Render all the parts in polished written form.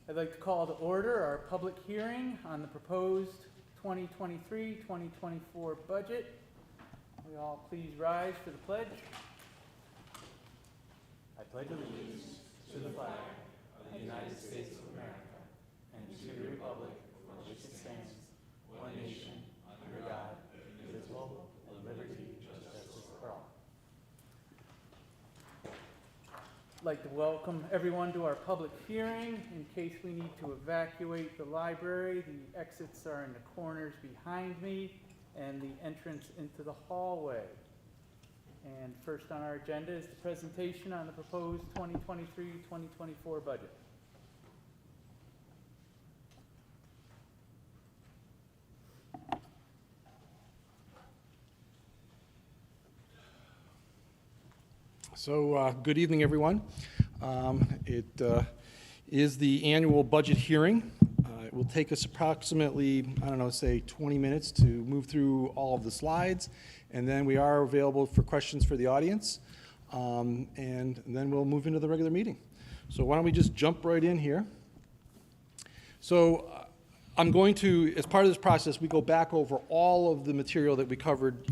I'd like to call to order our public hearing on the proposed 2023-2024 budget. We all please rise for the pledge. I pledge allegiance to the flag of the United States of America and to the republic for which it stands, one nation, under God, indivisible, with liberty and justice for all. I'd like to welcome everyone to our public hearing. In case we need to evacuate the library, the exits are in the corners behind me and the entrance into the hallway. And first on our agenda is the presentation on the proposed 2023-2024 budget. So good evening, everyone. It is the annual budget hearing. It will take us approximately, say 20 minutes to move through all of the slides, and then we are available for questions for the audience, and then we'll move into the regular meeting. So why don't we just jump right in here. So I'm going to, as part of this process, we go back over all of the material that we covered,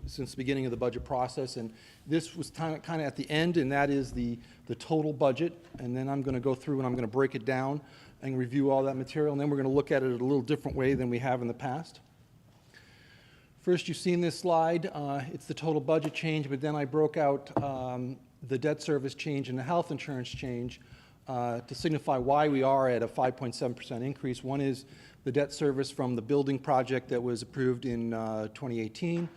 since the beginning of the budget process, and this was kind of at the end, and that is the total budget, and then I'm going to go through and I'm going to break it down and review all that material, and then we're going to look at it a little different way than we have in the past. First, you've seen this slide. It's the total budget change, but then I broke out the debt service change and the health insurance change to signify why we are at a 5.7% increase. One is the debt service from the building project that was approved in 2018.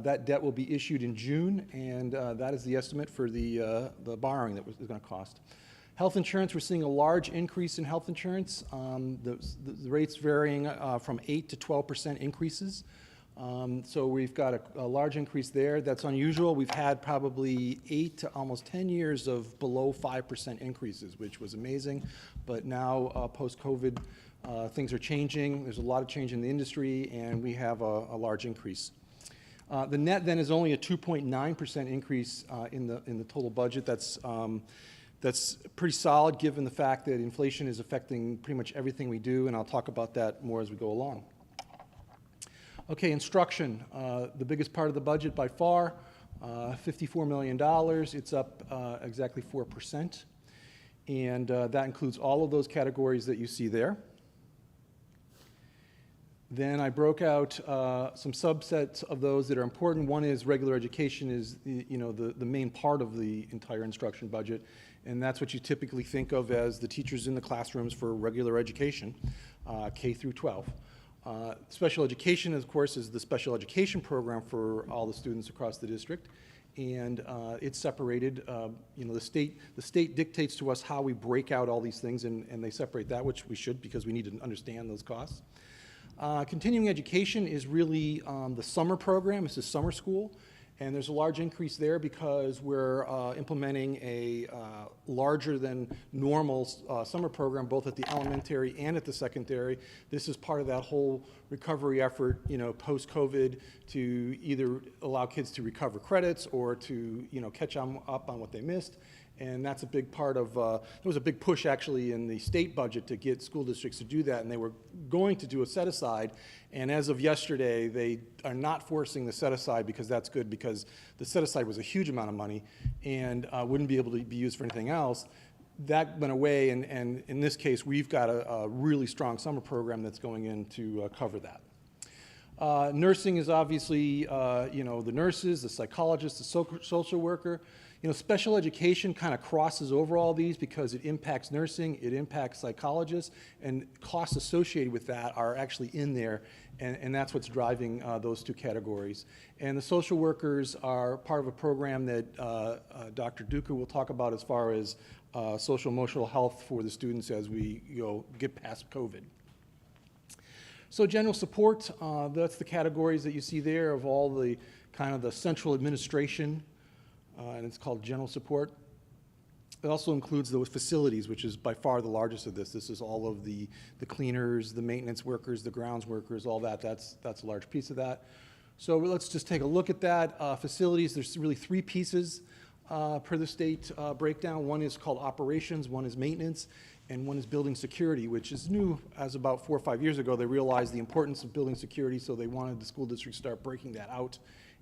That debt will be issued in June, and that is the estimate for the borrowing that is going to cost. Health insurance, we're seeing a large increase in health insurance. The rates varying from 8 to 12% increases. So we've got a large increase there. That's unusual. We've had probably 8 to almost 10 years of below 5% increases, which was amazing. But now, post-COVID, things are changing. There's a lot of change in the industry, and we have a large increase. The net then is only a 2.9% increase in the total budget. That's pretty solid given the fact that inflation is affecting pretty much everything we do, and I'll talk about that more as we go along. Okay, instruction, the biggest part of the budget by far, $54 million. It's up exactly 4%, and that includes all of those categories that you see there. Then I broke out some subsets of those that are important. One is regular education is the main part of the entire instruction budget, and that's what you typically think of as the teachers in the classrooms for regular education, K through 12. Special education, of course, is the special education program for all the students across the district, and it's separated. The state dictates to us how we break out all these things, and they separate that, which we should because we need to understand those costs. Continuing education is really the summer program. This is summer school, and there's a large increase there because we're implementing a larger than normal summer program, both at the elementary and at the secondary. This is part of that whole recovery effort, post-COVID, to either allow kids to recover credits or to, catch up on what they missed. And that's a big part of, there was a big push actually in the state budget to get school districts to do that, and they were going to do a set-aside, and as of yesterday, they are not forcing the set-aside because that's good, because the set-aside was a huge amount of money and wouldn't be able to be used for anything else. That went away, and in this case, we've got a really strong summer program that's going in to cover that. Nursing is obviously, the nurses, the psychologists, the social worker. Special education kind of crosses over all these because it impacts nursing, it impacts psychologists, and costs associated with that are actually in there, and that's what's driving those two categories. And the social workers are part of a program that Dr. Duca will talk about as far as social emotional health for the students as we get past COVID. So general support, that's the categories that you see there of all the kind of the central administration, and it's called general support. It also includes those facilities, which is by far the largest of this. This is all of the cleaners, the maintenance workers, the grounds workers, all that. That's a large piece of that. So let's just take a look at that. Facilities, there's really three pieces. per the state breakdown. One is called operations, one is maintenance, and one is building security, which is new as about 4 or 5 years ago. They realized the importance of building security, so they wanted the school district to start breaking that out,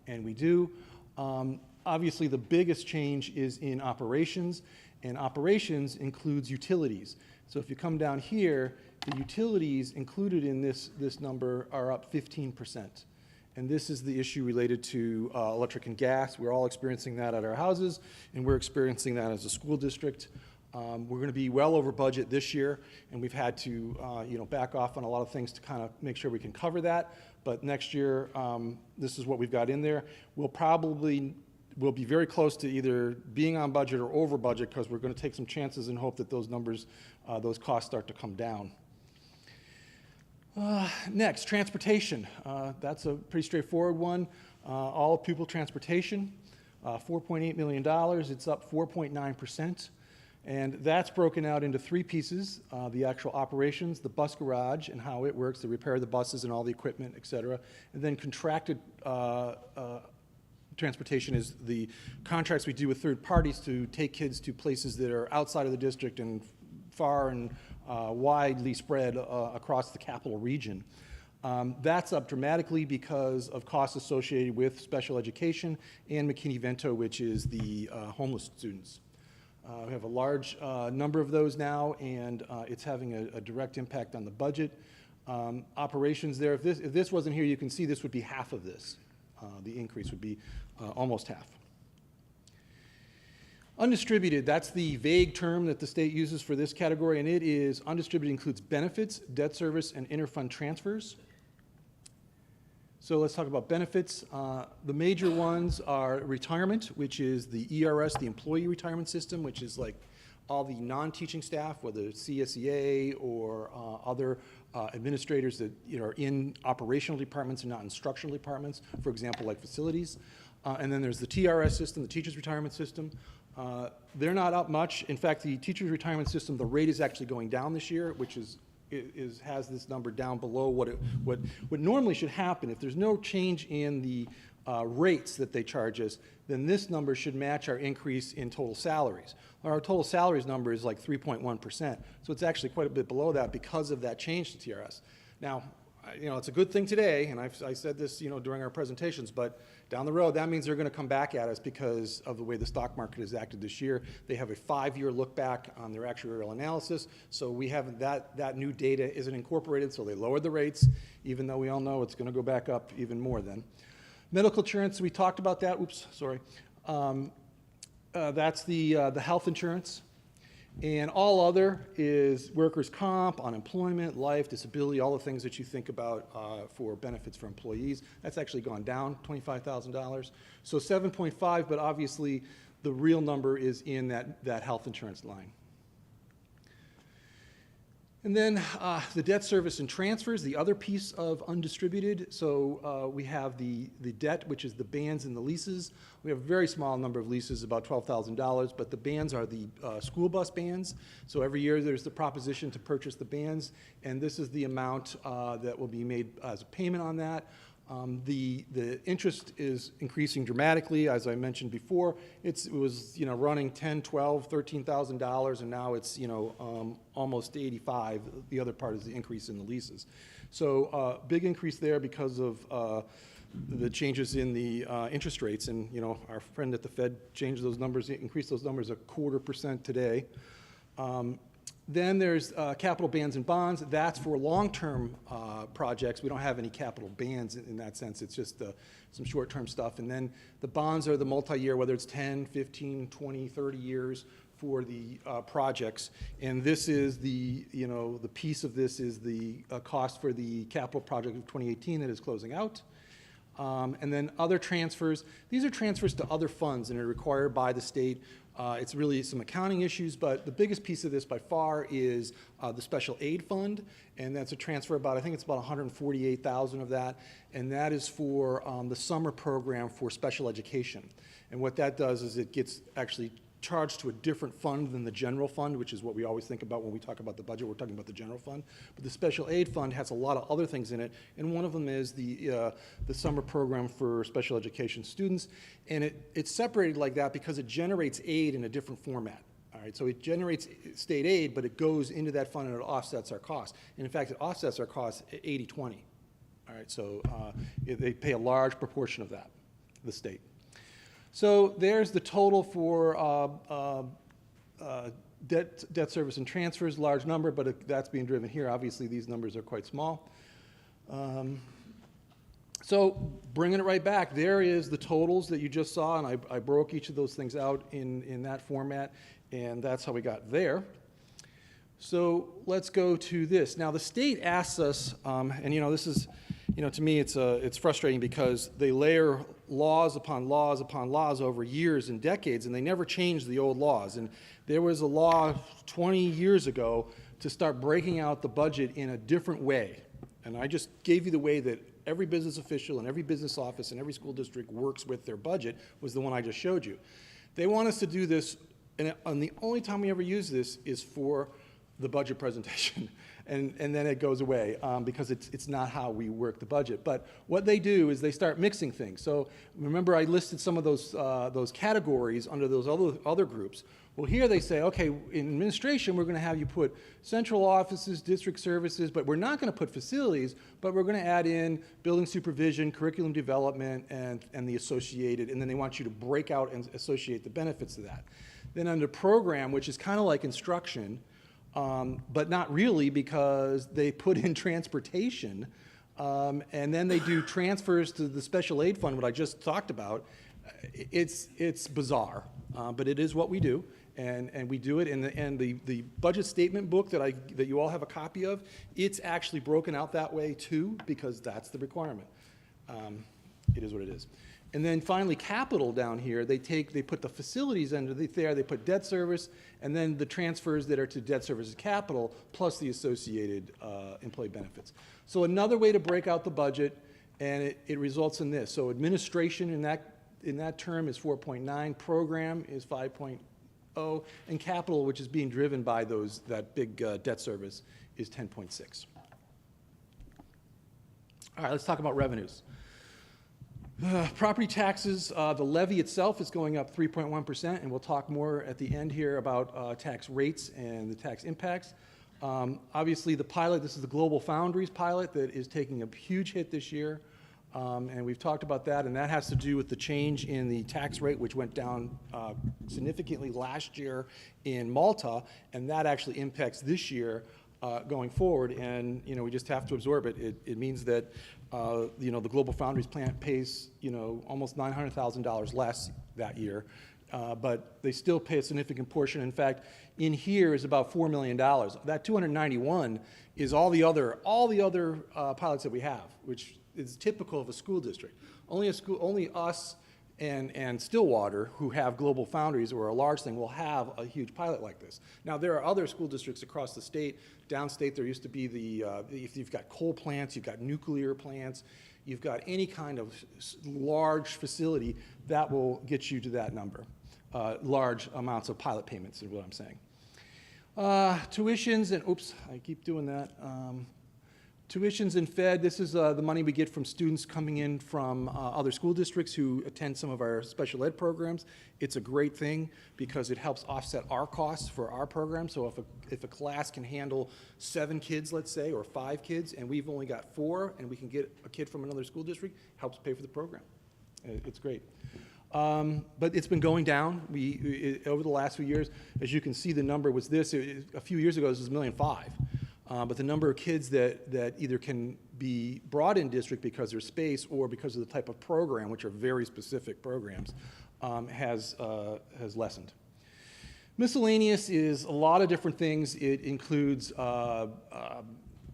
and we do. Obviously, the biggest change is in operations, and operations includes utilities. So if you come down here, the utilities included in this number are up 15%. And this is the issue related to electric and gas. We're all experiencing that at our houses, and we're experiencing that as a school district. We're going to be well over budget this year, and we've had to back off on a lot of things to kind of make sure we can cover that. But next year, this is what we've got in there. We'll be very close to either being on budget or over budget, because we're going to take some chances and hope that those numbers, those costs start to come down. Next, transportation. That's a pretty straightforward one. All pupil transportation, $4.8 million. It's up 4.9%. And that's broken out into 3 pieces: the actual operations, the bus garage and how it works, the repair of the buses and all the equipment, et cetera. And then contracted transportation is the contracts we do with third parties to take kids to places that are outside of the district and far and widely spread across the capital region. That's up dramatically because of costs associated with special education and McKinney-Vento, which is the homeless students. We have a large number of those now, and it's having a direct impact on the budget. Operations there, if this wasn't here, you can see this would be half of this. The increase would be almost half. Undistributed, that's the vague term that the state uses for this category, and it is undistributed includes benefits, debt service, and interfund transfers. So let's talk about benefits. The major ones are retirement, which is the ERS, the employee retirement system, which is like all the non-teaching staff, whether it's CSEA or other administrators that are in operational departments and not instructional departments, for example, like facilities. And then there's the TRS system, the teachers retirement system. They're not up much. In fact, the teachers retirement system, the rate is actually going down this year, which has this number down below what normally should happen. If there's no change in the rates that they charge us, then this number should match our increase in total salaries. Our total salaries number is like 3.1%, so it's actually quite a bit below that because of that change to TRS. Now, it's a good thing today, and I said this, during our presentations, but down the road, that means they're going to come back at us because of the way the stock market has acted this year. They have a 5-year look back on their actuarial analysis, so we haven't, that new data isn't incorporated, so they lowered the rates, even though we all know it's going to go back up even more then. Medical insurance, we talked about that. Oops, sorry. That's the health insurance. And all other is workers' comp, unemployment, life, disability, all the things that you think about for benefits for employees. That's actually gone down $25,000. So 7.5, but obviously the real number is in that health insurance line. And then the debt service and transfers, the other piece of undistributed. So we have the debt, which is the bands and the leases. We have a very small number of leases, about $12,000, but the bands are the school bus bands. So every year there's the proposition to purchase the bands, and this is the amount that will be made as a payment on that. The interest is increasing dramatically, as I mentioned before. It was running $10,000, $12,000, $13,000, and now it's almost $85,000. The other part is the increase in the leases. So big increase there because of the changes in the interest rates, and our friend at the Fed changed those numbers, increased those numbers 0.25% today. Then there's capital bands and bonds. That's for long-term projects. We don't have any capital bands in that sense. It's just some short-term stuff. And then the bonds are the multi-year, whether it's 10, 15, 20, 30 years for the projects. And this is the piece of this is the cost for the capital project of 2018 that is closing out. And then other transfers. These are transfers to other funds and are required by the state. It's really some accounting issues, but the biggest piece of this by far is the special aid fund, and that's a transfer I think it's about $148,000 of that, and that is for the summer program for special education. And what that does is it gets actually charged to a different fund than the general fund, which is what we always think about when we talk about the budget. We're talking about the general fund. But the special aid fund has a lot of other things in it, and one of them is the summer program for special education students. And it's separated like that because it generates aid in a different format. All right, so it generates state aid, but it goes into that fund and it offsets our costs. And in fact, it offsets our costs at 80-20. All right, so they pay a large proportion of that, the state. So there's the total for debt service and transfers, large number, but that's being driven here. Obviously, these numbers are quite small. So bringing it right back, there is the totals that you just saw, and I broke each of those things out in that format, and that's how we got there. So let's go to this. Now, the state asks us, and this is, to me, it's frustrating because they layer laws upon laws upon laws over years and decades, and they never change the old laws. And there was a law 20 years ago to start breaking out the budget in a different way. And I just gave you the way that every business official and every business office and every school district works with their budget was the one I just showed you. They want us to do this, and the only time we ever use this is for the budget presentation. And then it goes away because it's not how we work the budget. But what they do is they start mixing things. So remember I listed some of those categories under those other groups. Well, here they say, okay, in administration, we're going to have you put central offices, district services, but we're not going to put facilities, but we're going to add in building supervision, curriculum development, and the associated, and then they want you to break out and associate the benefits of that. Then under program, which is kind of like instruction, but not really because they put in transportation, and then they do transfers to the special aid fund, what I just talked about. It's bizarre, but it is what we do, and we do it. And the budget statement book that you all have a copy of, it's actually broken out that way too because that's the requirement. It is what it is. And then finally, capital down here, they put the facilities under there, they put debt service, and then the transfers that are to debt service capital, plus the associated employee benefits. So another way to break out the budget, and it results in this. So administration in that term is 4.9, program is 5.0, and capital, which is being driven by that big debt service, is 10.6. All right, let's talk about revenues. Property taxes, the levy itself is going up 3.1%, and we'll talk more at the end here about tax rates and the tax impacts. Obviously, the pilot, this is the Global Foundries pilot that is taking a huge hit this year, and we've talked about that, and that has to do with the change in the tax rate, which went down significantly last year in Malta, and that actually impacts this year going forward, and we just have to absorb it. It means that the Global Foundries plant pays almost $900,000 less that year, but they still pay a significant portion. In fact, in here is about $4 million. That 291 is all the other pilots that we have, which is typical of a school district. Only us and Stillwater, who have Global Foundries or a large thing, will have a huge pilot like this. Now, there are other school districts across the state. Downstate, there used to be if you've got coal plants, you've got nuclear plants, you've got any kind of large facility, that will get you to that number. Large amounts of pilot payments is what I'm saying. Tuitions, and oops, I keep doing that. Tuitions and Fed, this is the money we get from students coming in from other school districts who attend some of our special ed programs. It's a great thing because it helps offset our costs for our program. So if a class can handle 7 kids, let's say, or 5 kids, and we've only got 4, and we can get a kid from another school district, helps pay for the program. It's great. But it's been going down. Over the last few years, as you can see, the number was this. A few years ago, this was 1.5 million. But the number of kids that either can be brought in district because there's space or because of the type of program, which are very specific programs, has lessened. Miscellaneous is a lot of different things. It includes all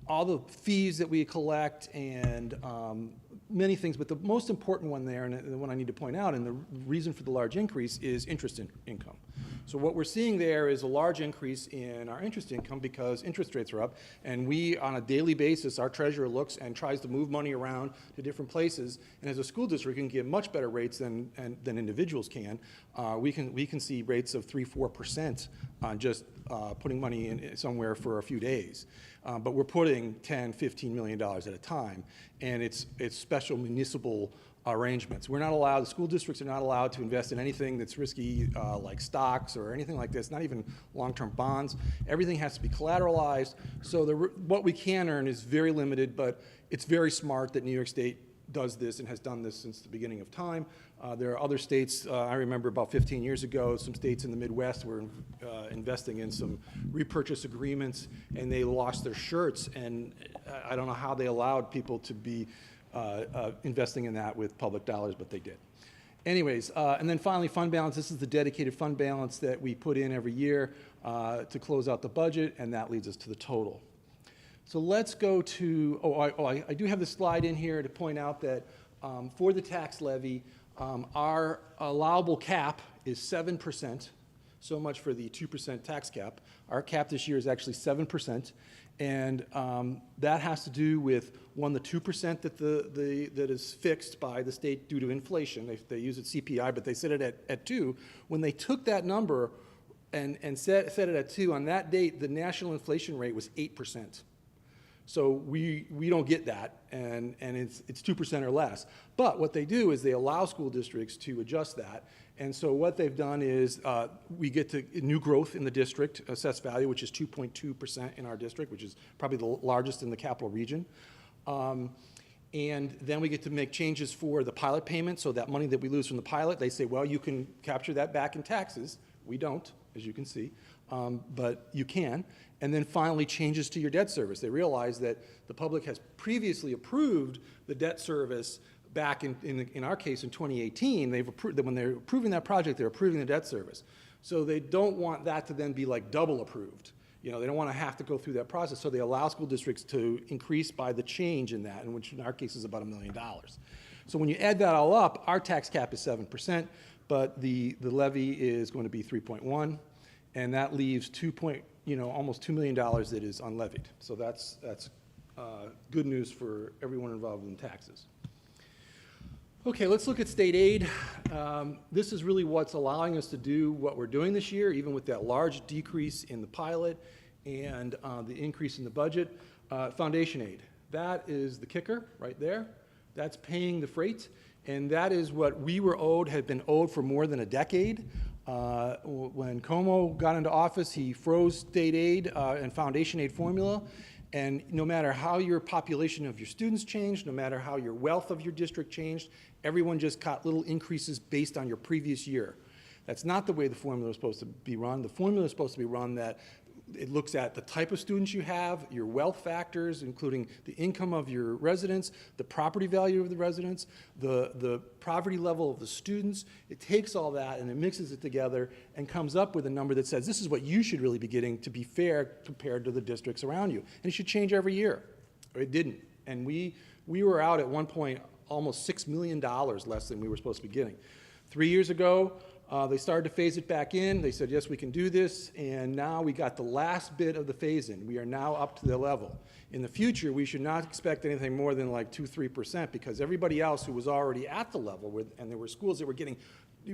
the fees that we collect and many things, but the most important one there, and the one I need to point out, and the reason for the large increase, is interest income. So what we're seeing there is a large increase in our interest income because interest rates are up, and we, on a daily basis, our treasurer looks and tries to move money around to different places, and as a school district, we can get much better rates than individuals can. We can see rates of 3-4% on just putting money in somewhere for a few days. But we're putting $10-15 million at a time, and it's special municipal arrangements. We're not allowed, the school districts are not allowed to invest in anything that's risky, like stocks or anything like this, not even long-term bonds. Everything has to be collateralized, so what we can earn is very limited, but it's very smart that New York State does this and has done this since the beginning of time. There are other states, I remember about 15 years ago, some states in the Midwest were investing in some repurchase agreements, and they lost their shirts, and I don't know how they allowed people to be investing in that with public dollars, but they did. Anyways, and then finally, fund balance. This is the dedicated fund balance that we put in every year to close out the budget, and that leads us to the total. So let's go to, I do have this slide in here to point out that for the tax levy, our allowable cap is 7%, so much for the 2% tax cap. Our cap this year is actually 7%, and that has to do with, one, the 2% that is fixed by the state due to inflation. They use it CPI, but they set it at 2. When they took that number and set it at 2, on that date, the national inflation rate was 8%. So we don't get that, and it's 2% or less. But what they do is they allow school districts to adjust that. And so what they've done is we get to new growth in the district, assessed value, which is 2.2% in our district, which is probably the largest in the capital region. And then we get to make changes for the pilot payment. So that money that we lose from the pilot, they say, well, you can capture that back in taxes. We don't, as you can see, but you can. And then finally, changes to your debt service. They realize that the public has previously approved the debt service back in our case in 2018. They've approved that when they're approving that project, they're approving the debt service. So they don't want that to then be like double approved. You know, they don't want to have to go through that process. So they allow school districts to increase by the change in that, which in our case is about $1 million. So when you add that all up, our tax cap is 7%, but the levy is going to be 3.1, and that leaves almost $2 million that is unlevied. So that's good news for everyone involved in taxes. Okay, let's look at state aid. This is really what's allowing us to do what we're doing this year, even with that large decrease in the pilot and the increase in the budget. Foundation aid, that is the kicker right there. That's paying the freight, and that is what we were owed, had been owed for more than a decade. When Como got into office, he froze state aid and foundation aid formula, and no matter how your population of your students changed, no matter how your wealth of your district changed, everyone just got little increases based on your previous year. That's not the way the formula is supposed to be run. The formula is supposed to be run that it looks at the type of students you have, your wealth factors, including the income of your residents, the property value of the residents, the poverty level of the students. It takes all that and it mixes it together and comes up with a number that says this is what you should really be getting to be fair compared to the districts around you. And it should change every year. Or it didn't. And we were out at one point almost $6 million less than we were supposed to be getting. 3 years ago, they started to phase it back in. They said, yes, we can do this. And now we got the last bit of the phase in. We are now up to the level. In the future, we should not expect anything more than like 2-3% because everybody else who was already at the level, and there were schools that were getting,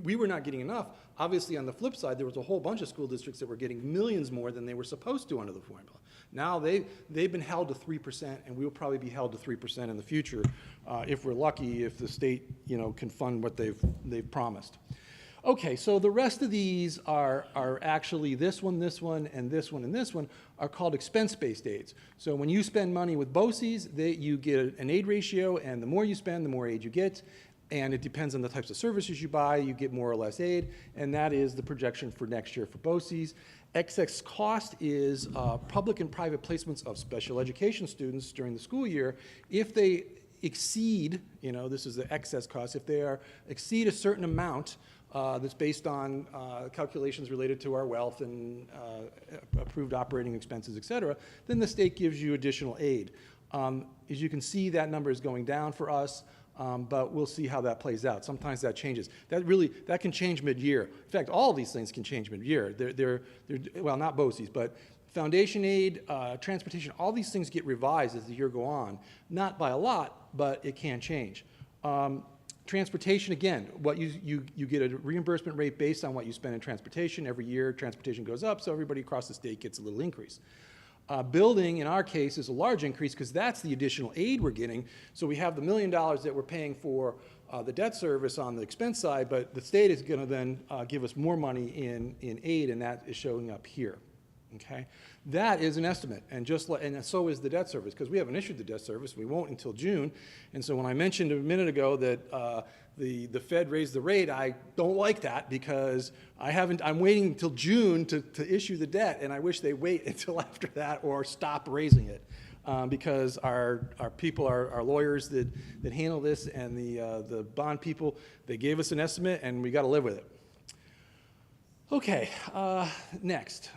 we were not getting enough. Obviously, on the flip side, there was a whole bunch of school districts that were getting millions more than they were supposed to under the formula. Now they've been held to 3%, and we will probably be held to 3% in the future if we're lucky, if the state can fund what they've promised. Okay, so the rest of these are actually this one, and this one, and this one are called expense-based aids. So when you spend money with BOCES, you get an aid ratio, and the more you spend, the more aid you get. And it depends on the types of services you buy, you get more or less aid, and that is the projection for next year for BOCES. Excess cost is public and private placements of special education students during the school year. If they exceed, this is the excess cost, if they exceed a certain amount that's based on calculations related to our wealth and approved operating expenses, et cetera, then the state gives you additional aid. As you can see, that number is going down for us. But we'll see how that plays out. Sometimes that changes. That can change mid-year. In fact, all of these things can change mid-year. Well, not BOCES, but foundation aid, transportation, all these things get revised as the year go on. Not by a lot, but it can change. Transportation, again, you get a reimbursement rate based on what you spend in transportation. Every year, transportation goes up, so everybody across the state gets a little increase. Building, in our case, is a large increase because that's the additional aid we're getting. So we have the $1 million that we're paying for the debt service on the expense side, but the state is going to then give us more money in aid, and that is showing up here. Okay, that is an estimate, and so is the debt service, because we haven't issued the debt service. We won't until June, and so when I mentioned a minute ago that the Fed raised the rate, I don't like that because I'm waiting until June to issue the debt, and I wish they wait until after that or stop raising it, because our people, our lawyers that handle this, and the bond people, they gave us an estimate, and we got to live with it. Okay, next.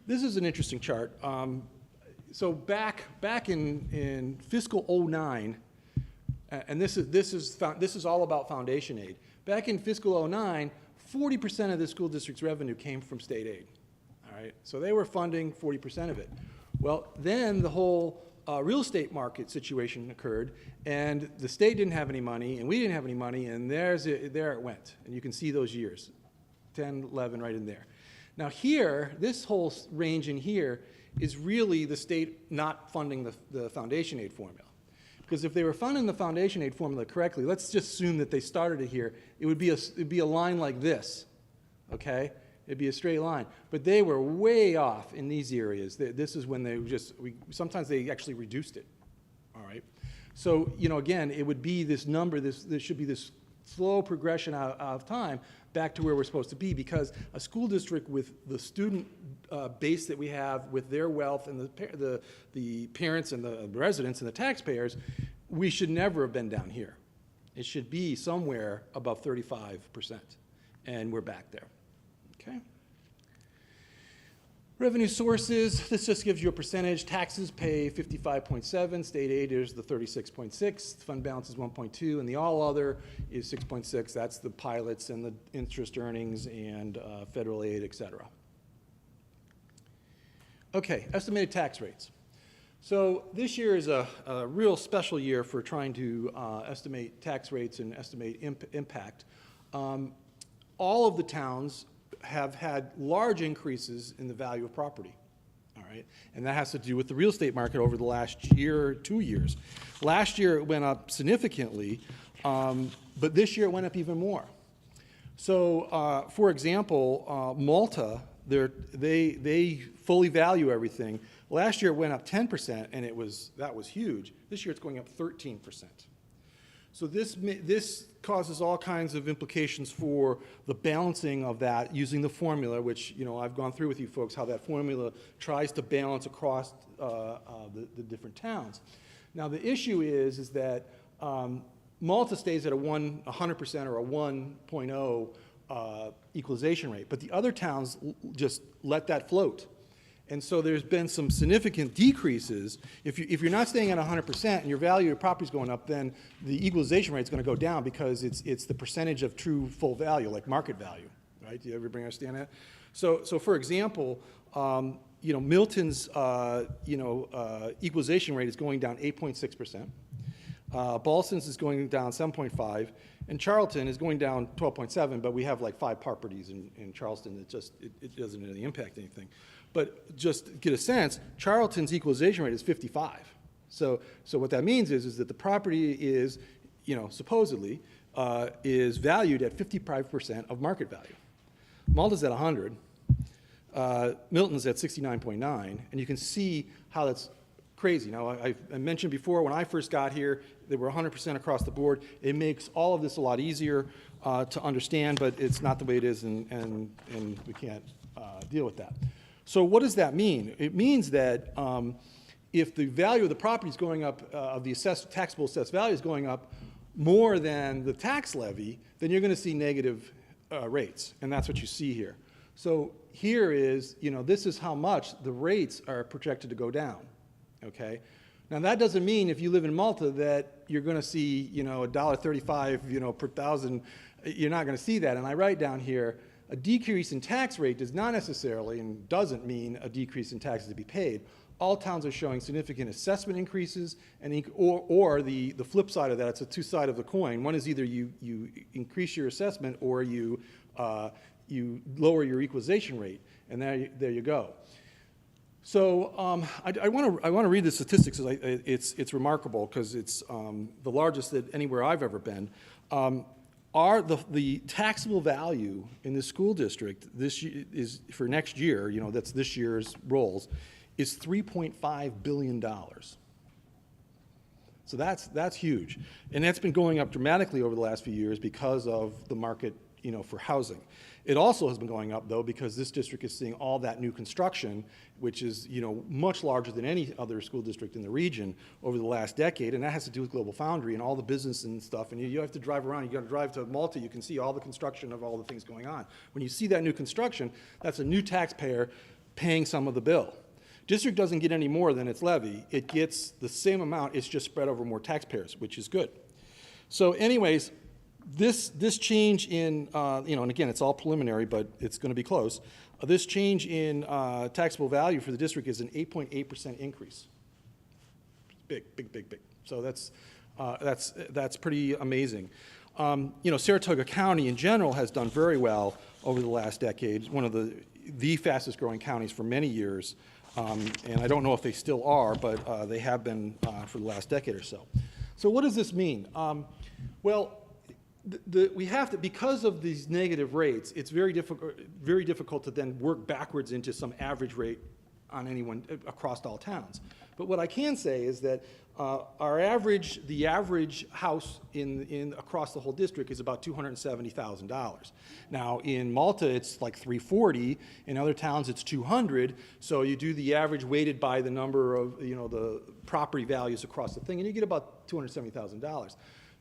This is an interesting chart. So back in fiscal '09, and this is all about foundation aid. Back in fiscal '09, 40% of the school district's revenue came from state aid. All right, so they were funding 40% of it. Well, then the whole real estate market situation occurred, and the state didn't have any money, and we didn't have any money, and there it went. And you can see those years, 10, 11, right in there. Now here, this whole range in here is really the state not funding the foundation aid formula. Because if they were funding the foundation aid formula correctly, let's just assume that they started it here, it'd be a line like this, okay? It'd be a straight line. But they were way off in these areas. This is when sometimes they actually reduced it, all right? So, again, it would be this number, there should be this slow progression out of time back to where we're supposed to be, because a school district with the student base that we have, with their wealth and the parents and the residents and the taxpayers, we should never have been down here. It should be somewhere above 35%, and we're back there. Okay. Revenue sources, this just gives you a percentage. Taxes pay 55.7, state aid is the 36.6, fund balance is 1.2, and the all other is 6.6. That's the pilots and the interest earnings and federal aid, et cetera. Okay, estimated tax rates. So this year is a real special year for trying to estimate tax rates and estimate impact. All of the towns have had large increases in the value of property, all right? And that has to do with the real estate market over the last year or 2 years. Last year it went up significantly, but this year it went up even more. So, for example, Malta, they fully value everything. Last year it went up 10%, and that was huge. This year it's going up 13%. So this causes all kinds of implications for the balancing of that using the formula, which I've gone through with you folks, how that formula tries to balance across the different towns. Now the issue is that Malta stays at a 100% or a 1.0 equalization rate, but the other towns just let that float. And so there's been some significant decreases. If you're not staying at 100% and your value of property is going up, then the equalization rate is going to go down because it's the percentage of true full value, like market value, right? Do you everybody understand that? So for example, Milton's equalization rate is going down 8.6%. Ballston's is going down 7.5%, and Charlton is going down 12.7%, but we have like 5 properties in Charleston that it doesn't really impact anything. But just to get a sense, Charlton's equalization rate is 55. So what that means is that the property is, supposedly, is valued at 55% of market value. Malta's at 100. Milton's at 69.9, and you can see how that's crazy. Now, I mentioned before, when I first got here, they were 100% across the board. It makes all of this a lot easier to understand, but it's not the way it is, and we can't deal with that. So what does that mean? It means that if the value of the property is going up, of the taxable assessed value is going up more than the tax levy, then you're going to see negative rates, and that's what you see here. So here is, this is how much the rates are projected to go down, okay? Now, that doesn't mean if you live in Malta that you're going to see, $1.35, per thousand. You're not going to see that. And I write down here, a decrease in tax rate does not necessarily and doesn't mean a decrease in taxes to be paid. All towns are showing significant assessment increases, or the flip side of that, it's a two-side of the coin. One is either you increase your assessment or you lower your equalization rate, and there you go. So I want to read the statistics. It's remarkable because it's the largest that anywhere I've ever been. The taxable value in the school district is for next year, that's this year's rolls, is $3.5 billion. So that's huge. And that's been going up dramatically over the last few years because of the market, for housing. It also has been going up, though, because this district is seeing all that new construction, which is, much larger than any other school district in the region over the last decade, and that has to do with Global Foundry and all the business and stuff. And you have to drive around. You got to drive to Malta. You can see all the construction of all the things going on. When you see that new construction, that's a new taxpayer paying some of the bill. District doesn't get any more than its levy. It gets the same amount. It's just spread over more taxpayers, which is good. So, anyways. This change in, and again, it's all preliminary, but it's going to be close. This change in taxable value for the district is an 8.8% increase. Big. So that's pretty amazing. Saratoga County in general has done very well over the last decade. One of the fastest growing counties for many years, and I don't know if they still are, but they have been for the last decade or so. So what does this mean? We have to, because of these negative rates, it's very difficult to then work backwards into some average rate on anyone across all towns. But what I can say is that the average house across the whole district is about $270,000. Now in Malta it's like $340. In other towns it's $200. So you do the average weighted by the number of the property values across the thing, and you get about $270,000.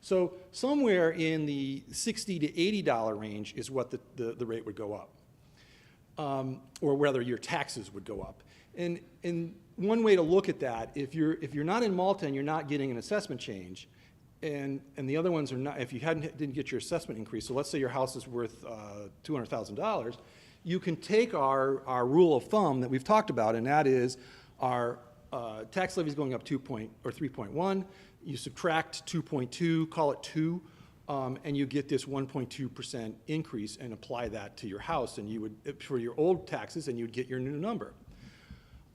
So somewhere in the $60 to $80 range is what the rate would go up, or whether your taxes would go up. And one way to look at that, if you're not in Malta and you're not getting an assessment change, and the other ones are not, if you didn't get your assessment increase, so let's say your house is worth $200,000, you can take our rule of thumb that we've talked about, and that is our tax levy is going up 3.1. You subtract 2.2, call it 2, and you get this 1.2% increase and apply that to your house, and you would, for your old taxes, and you would get your new number.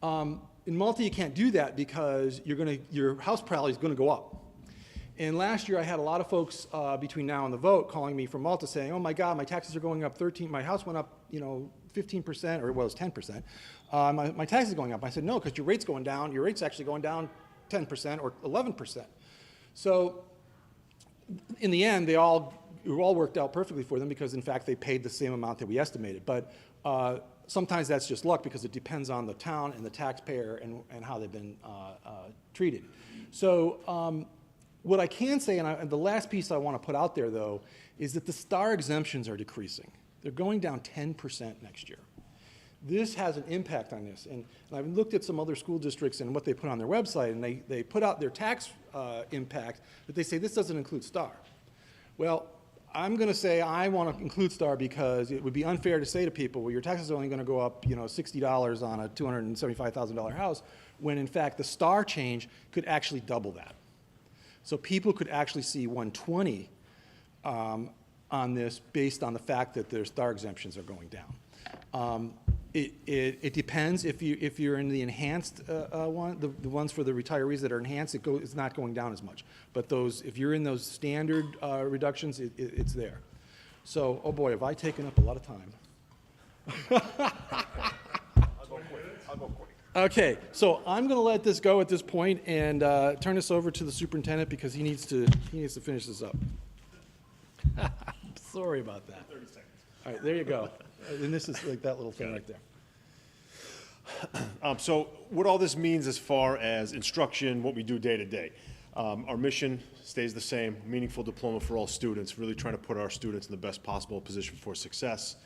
In Malta, you can't do that because your house probably is going to go up. And last year, I had a lot of folks between now and the vote calling me from Malta saying, "Oh my God, my taxes are going up 13. My house went up, 15%, or it was 10%. My taxes are going up." I said, "No, because your rate's going down. Your rate's actually going down 10% or 11%. So in the end, it all worked out perfectly for them because, in fact, they paid the same amount that we estimated. But sometimes that's just luck because it depends on the town and the taxpayer and how they've been treated. So what I can say, and the last piece I want to put out there, though, is that the STAR exemptions are decreasing. They're going down 10% next year. This has an impact on this. And I've looked at some other school districts and what they put on their website, and they put out their tax impact, but they say this doesn't include STAR. Well, I'm going to say I want to include STAR because it would be unfair to say to people, well, your taxes are only going to go up, $60 on a $275,000 house, when in fact the STAR change could actually double that. So people could actually see 120 on this based on the fact that their STAR exemptions are going down. It depends. If you're in the enhanced one, the ones for the retirees that are enhanced, it's not going down as much. But if you're in those standard reductions, it's there. So, oh boy, have I taken up a lot of time. I'll go quick. Okay, so I'm going to let this go at this point and turn this over to the superintendent because he needs to finish this up. Sorry about that. 30 seconds. All right, there you go. And this is like that little thing right there. So what all this means as far as instruction, what we do day to day. Our mission stays the same, meaningful diploma for all students, really trying to put our students in the best possible position for success.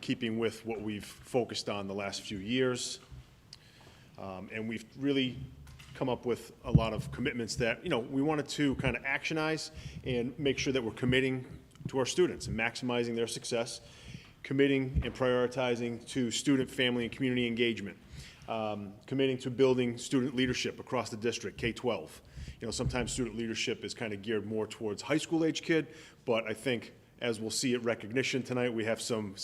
Keeping with what we've focused on the last few years. And we've really come up with a lot of commitments that, we wanted to kind of actionize and make sure that we're committing to our students and maximizing their success, committing and prioritizing to student, family, and community engagement, committing to building student leadership across the district, K-12. Sometimes student leadership is kind of geared more towards high school age kid, but I think as we'll see at recognition tonight, we have some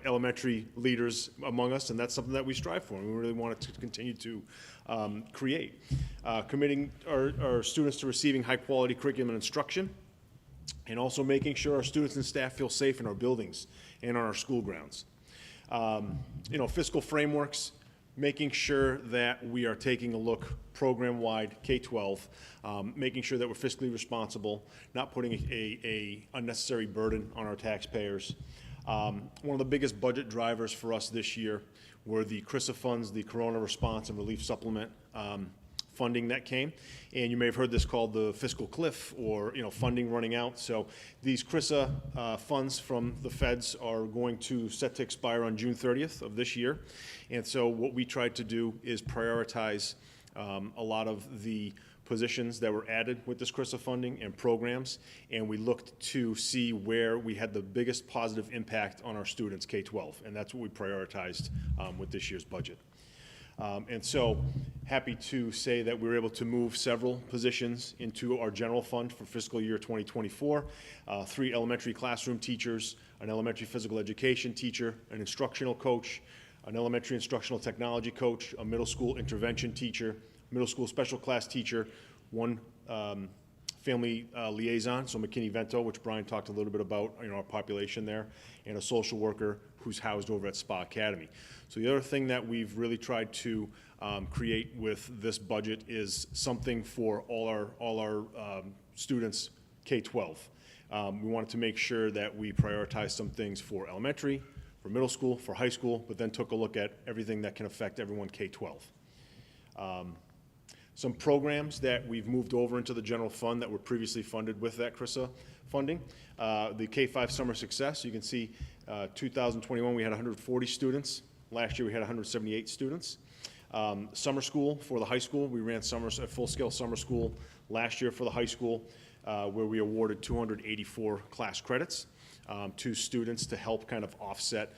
elementary leaders among us, and that's something that we strive for, and we really want to continue to create. Committing our students to receiving high-quality curriculum and instruction, and also making sure our students and staff feel safe in our buildings and on our school grounds. Fiscal frameworks, making sure that we are taking a look program-wide, K-12, making sure that we're fiscally responsible, not putting a unnecessary burden on our taxpayers. One of the biggest budget drivers for us this year were the CRISA funds, the Corona Response and Relief Supplement funding that came. And you may have heard this called the fiscal cliff, or funding running out. So these CRISA funds from the feds are going to set to expire on June 30th of this year. And so what we tried to do is prioritize a lot of the positions that were added with this CRISA funding and programs, and we looked to see where we had the biggest positive impact on our students, K-12, and that's what we prioritized with this year's budget. And so happy to say that we were able to move several positions into our general fund for fiscal year 2024. 3 elementary classroom teachers, an elementary physical education teacher, an instructional coach, an elementary instructional technology coach, a middle school intervention teacher, middle school special class teacher, 1 family liaison, so McKinney-Vento, which Brian talked a little bit about, our population there, and a social worker who's housed over at Spa Academy. So the other thing that we've really tried to create with this budget is something for all our students K-12. We wanted to make sure that we prioritize some things for elementary, for middle school, for high school, but then took a look at everything that can affect everyone K-12. Some programs that we've moved over into the general fund that were previously funded with that CRISA funding. The K-5 Summer Success, you can see 2021 we had 140 students. Last year we had 178 students. Summer school for the high school, we ran a full-scale summer school last year for the high school where we awarded 284 class credits to students to help kind of offset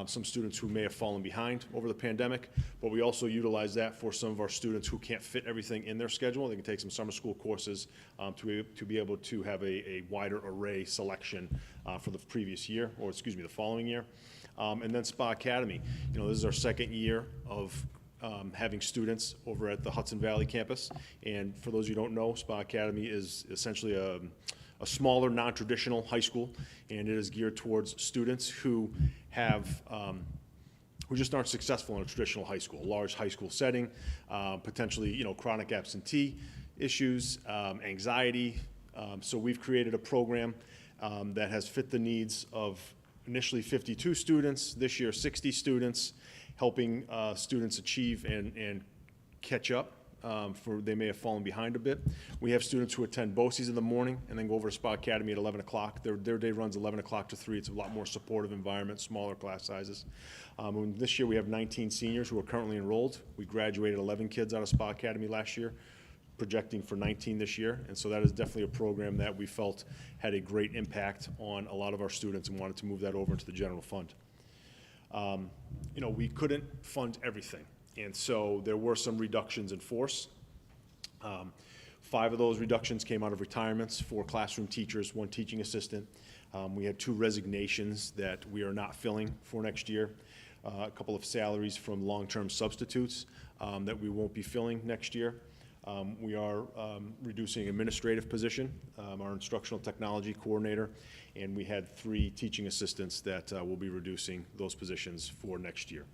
some students who may have fallen behind over the pandemic. But we also utilize that for some of our students who can't fit everything in their schedule. They can take some summer school courses to be able to have a wider array selection for the previous year, or excuse me, the following year. And then Spa Academy. This is our second year of having students over at the Hudson Valley campus. And for those of you who don't know, Spa Academy is essentially a smaller, non-traditional high school, and it is geared towards students who have who just aren't successful in a traditional high school, large high school setting, potentially chronic absentee issues, anxiety. So we've created a program that has fit the needs of initially 52 students, this year 60 students, helping students achieve and catch up. They may have fallen behind a bit. We have students who attend BOCES in the morning and then go over to Spa Academy at 11 o'clock. Their day runs 11 o'clock to 3. It's a lot more supportive environment, smaller class sizes. This year we have 19 seniors who are currently enrolled. We graduated 11 kids out of Spa Academy last year, projecting for 19 this year. And so that is definitely a program that we felt had a great impact on a lot of our students and wanted to move that over into the general fund. We couldn't fund everything. And so there were some reductions in force. 5 of those reductions came out of retirements, 4 classroom teachers, 1 teaching assistant. We had 2 resignations that we are not filling for next year. A couple of salaries from long-term substitutes that we won't be filling next year. We are reducing an administrative position, our instructional technology coordinator, and we had 3 teaching assistants that will be reducing those positions for next year.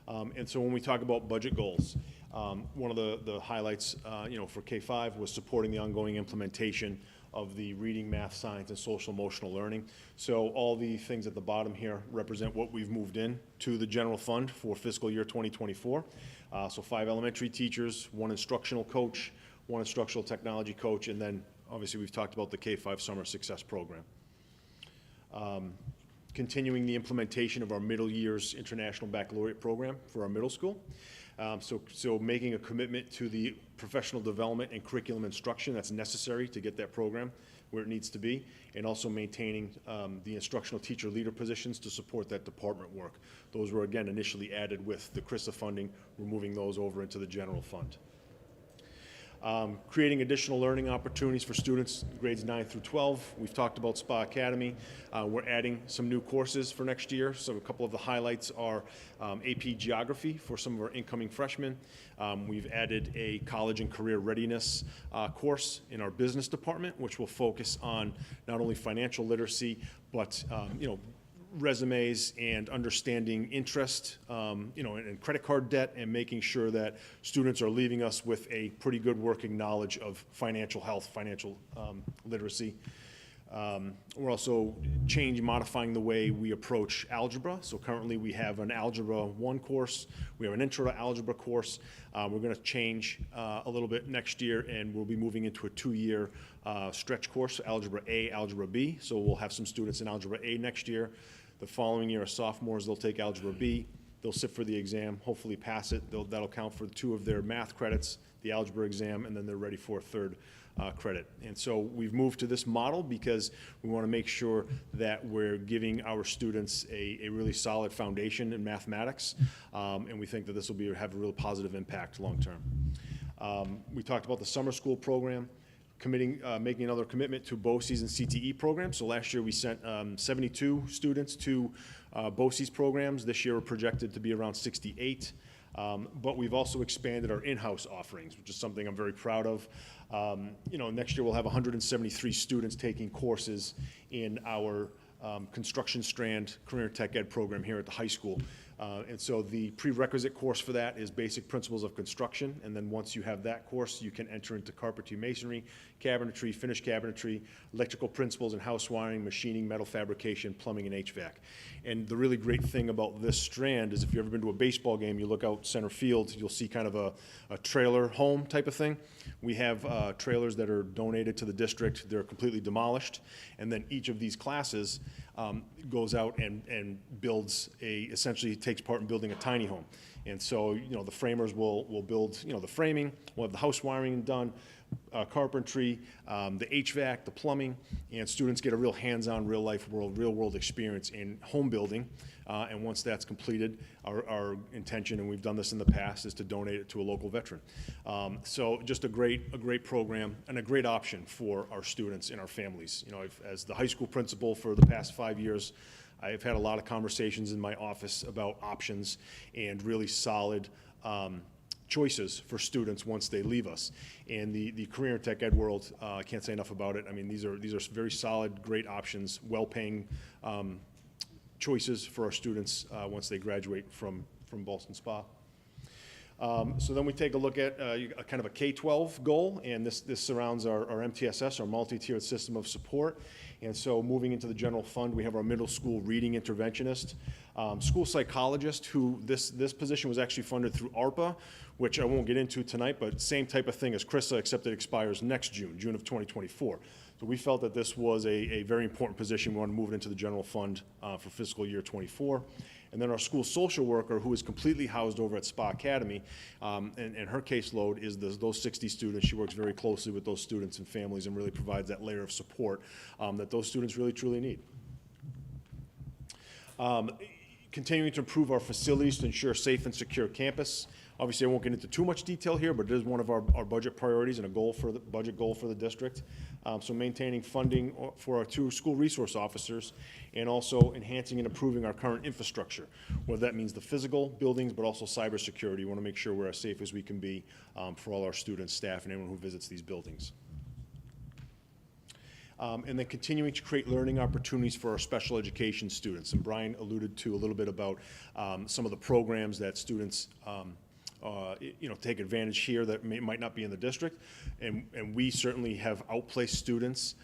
And so when we talk about budget goals, one of the highlights, for K-5 was supporting the ongoing implementation of the reading, math, science, and social emotional learning. So all the things at the bottom here represent what we've moved in to the general fund for fiscal year 2024. So 5 elementary teachers, 1 instructional coach, 1 instructional technology coach, and then obviously we've talked about the K-5 Summer Success Program. continuing the implementation of our middle years international baccalaureate program for our middle school. So making a commitment to the professional development and curriculum instruction that's necessary to get that program where it needs to be, and also maintaining the instructional teacher leader positions to support that department work. Those were, again, initially added with the CRISA funding. We're moving those over into the general fund. Creating additional learning opportunities for students grades 9 through 12. We've talked about Spa Academy. We're adding some new courses for next year. So a couple of the highlights are AP Geography for some of our incoming freshmen. We've added a college and career readiness course in our business department, which will focus on not only financial literacy, but resumes and understanding interest, and credit card debt, and making sure that students are leaving us with a pretty good working knowledge of financial health, financial literacy. We're also modifying the way we approach algebra. So currently we have an Algebra 1 course, we have an Intro to Algebra course. We're going to change a little bit next year, and we'll be moving into a 2-year stretch course, Algebra A, Algebra B. So we'll have some students in Algebra A next year. The following year, as sophomores, they'll take Algebra B. They'll sit for the exam, hopefully pass it. That'll count for 2 of their math credits, the algebra exam, and then they're ready for a 3rd credit. And so we've moved to this model because we want to make sure that we're giving our students a really solid foundation in mathematics, and we think that this will have a real positive impact long term. We talked about the summer school program. Making another commitment to BOCES and CTE programs. So last year we sent 72 students to BOCES programs. This year we're projected to be around 68. But we've also expanded our in-house offerings, which is something I'm very proud of. Next year we'll have 173 students taking courses in our construction strand career tech ed program here at the high school. And so the prerequisite course for that is basic principles of construction, and then once you have that course, you can enter into carpentry, masonry, cabinetry, finished cabinetry, electrical principles and house wiring, machining, metal fabrication, plumbing, and HVAC. And the really great thing about this strand is if you've ever been to a baseball game, you look out center field, you'll see kind of a trailer home type of thing. We have trailers that are donated to the district. They're completely demolished, and then each of these classes goes out and builds essentially takes part in building a tiny home. And so, the framers will build, the framing, we'll have the house wiring done, carpentry, the HVAC, the plumbing, and students get a real hands-on, real world experience in home building. And once that's completed, our intention, and we've done this in the past, is to donate it to a local veteran. So just a great program and a great option for our students and our families. As the high school principal for the past 5 years, I've had a lot of conversations in my office about options and really solid choices for students once they leave us. And the career and tech ed world, I can't say enough about it. I mean, these are very solid, great options, well-paying choices for our students once they graduate from Ballston Spa. So then we take a look at a kind of a K-12 goal, and this surrounds our MTSS, our multi-tiered system of support. And so moving into the general fund, we have our middle school reading interventionist, school psychologist, who this position was actually funded through ARPA, which I won't get into tonight, but same type of thing as CRISA, except it expires next June of 2024. So we felt that this was a very important position. We want to move it into the general fund for fiscal year 24. And then our school social worker, who is completely housed over at Spa Academy, and her caseload is those 60 students. She works very closely with those students and families and really provides that layer of support that those students really, truly need. Continuing to improve our facilities to ensure safe and secure campus. Obviously, I won't get into too much detail here, but it is one of our budget priorities and a budget goal for the district. So maintaining funding for our 2 school resource officers, and also enhancing and improving our current infrastructure, whether that means the physical buildings, but also cybersecurity. We want to make sure we're as safe as we can be for all our students, staff, and anyone who visits these buildings. And then continuing to create learning opportunities for our special education students. And Brian alluded to a little bit about some of the programs that students take advantage here that might not be in the district. And we certainly have outplaced students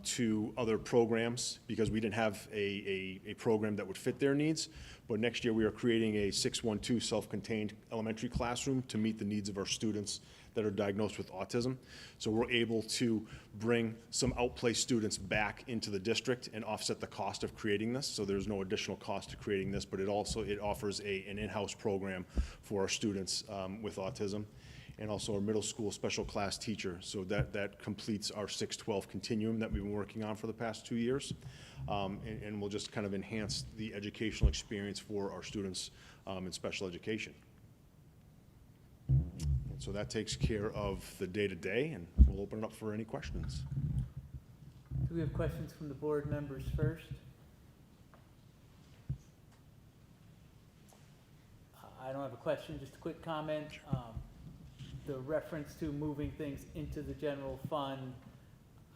to other programs because we didn't have a program that would fit their needs. But next year, we are creating a 612 self-contained elementary classroom to meet the needs of our students that are diagnosed with autism. So we're able to bring some outplaced students back into the district and offset the cost of creating this. So there's no additional cost to creating this, but it offers an in-house program for our students with autism, and also our middle school special class teacher. So that completes our 612 continuum that we've been working on for the past 2 years. And we'll just kind of enhance the educational experience for our students in special education. And so that takes care of the day-to-day, and we'll open it up for any questions. Do we have questions from the board members first? I don't have a question, just a quick comment. The reference to moving things into the general fund,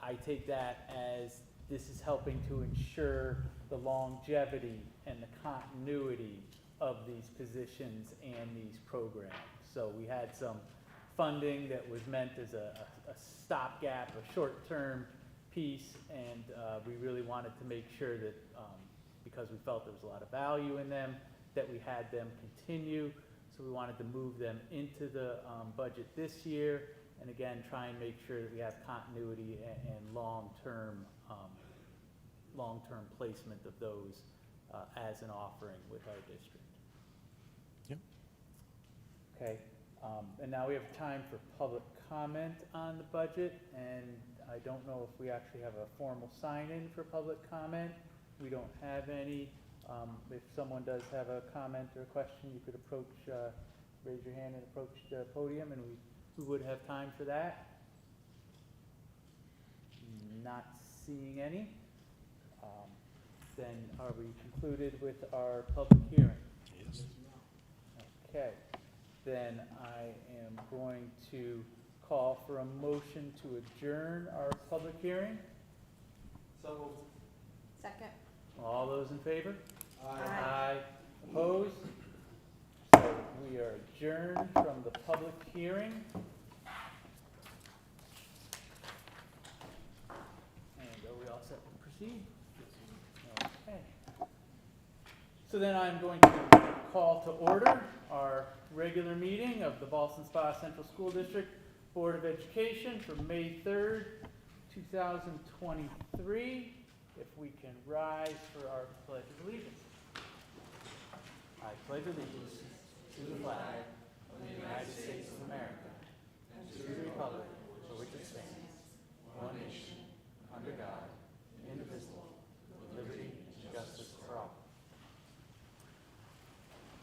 I take that as this is helping to ensure the longevity and the continuity of these positions and these programs. So we had some funding that was meant as a stopgap, a short-term piece, and we really wanted to make sure that, because we felt there was a lot of value in them, that we had them continue. So we wanted to move them into the budget this year, and again, try and make sure that we have continuity and long-term placement of those as an offering with our district. Yep. Okay, and now we have time for public comment on the budget, and I don't know if we actually have a formal sign-in for public comment. We don't have any. If someone does have a comment or a question, you could approach, raise your hand and approach the podium, and we would have time for that. Not seeing any. Then are we concluded with our public hearing? Yes. Okay, then I am going to call for a motion to adjourn our public hearing. So moved. Second. All those in favor? Aye. Opposed? So we are adjourned from the public hearing. And are we all set to proceed? Okay. So then I'm going to call to order our regular meeting of the Ballston Spa Central School District Board of Education for May 3rd, 2023. If we can rise for our Pledge of Allegiance. I pledge allegiance to the flag of the United States of America and to the republic for which it stands, one nation, under God, indivisible, with liberty and justice for all.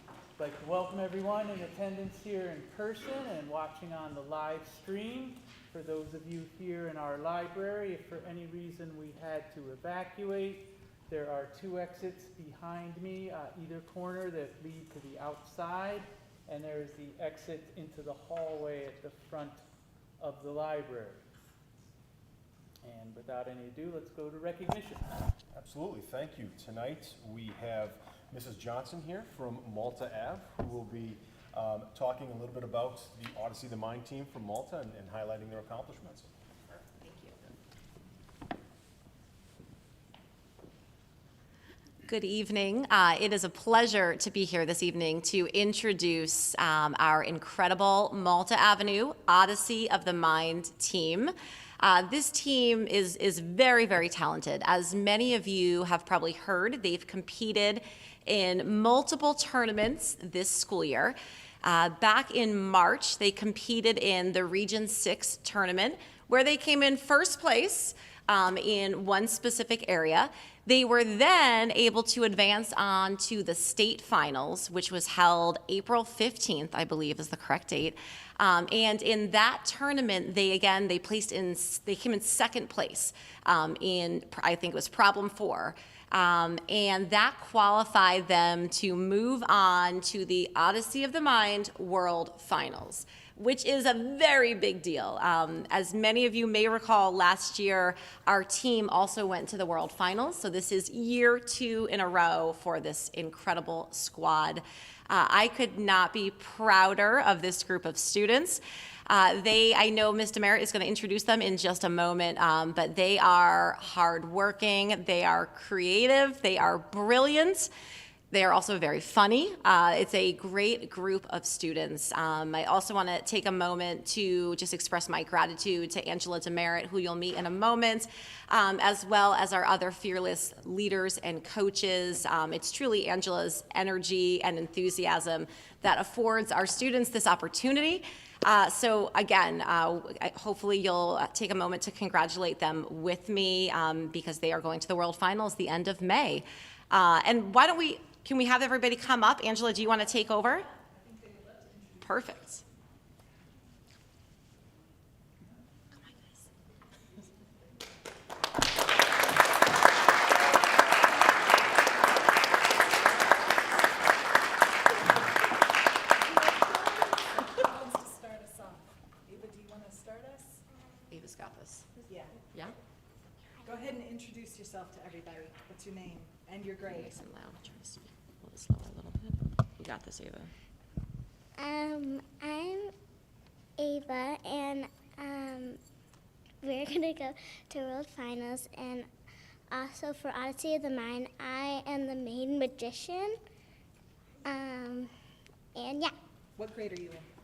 I'd like to welcome everyone in attendance here in person and watching on the live stream. For those of you here in our library, if for any reason we had to evacuate, there are 2 exits behind me, either corner, that lead to the outside, and there is the exit into the hallway at the front of the library. And without any ado, let's go to recognition. Absolutely, thank you. Tonight, we have Mrs. Johnson here from Malta Ave, who will be talking a little bit about the Odyssey of the Mind team from Malta and highlighting their accomplishments. Thank you. Good evening. It is a pleasure to be here this evening to introduce our incredible Malta Avenue Odyssey of the Mind team. This team is very, very talented. As many of you have probably heard, they've competed in multiple tournaments this school year. Back in March, they competed in the Region 6 tournament, where they came in first place in one specific area. They were then able to advance on to the state finals, which was held April 15th, I believe is the correct date. And in that tournament, they came in second place in, I think it was problem 4. And that qualified them to move on to the Odyssey of the Mind World Finals, which is a very big deal. As many of you may recall, last year, our team also went to the World Finals, so this is year 2 in a row for this incredible squad. I could not be prouder of this group of students. I know Ms. Demerit is going to introduce them in just a moment, but they are hardworking, they are creative, they are brilliant. They are also very funny. It's a great group of students. I also want to take a moment to just express my gratitude to Angela Demerit, who you'll meet in a moment, as well as our other fearless leaders and coaches. It's truly Angela's energy and enthusiasm that affords our students this opportunity. So again, hopefully you'll take a moment to congratulate them with me because they are going to the World Finals the end of May. And can we have everybody come up? Angela, do you want to take over? Perfect. Start us off. Ava, do you want to start us? Ava's got this. Yeah. Yeah? Go ahead and introduce yourself to everybody. What's your name and your grade? Nice and loud. Try to speak a little slower a little bit. You got this, Ava. I'm Ava, and we're gonna go to World Finals. And also for Odyssey of the Mind, I am the main magician. And yeah, What grade are you in?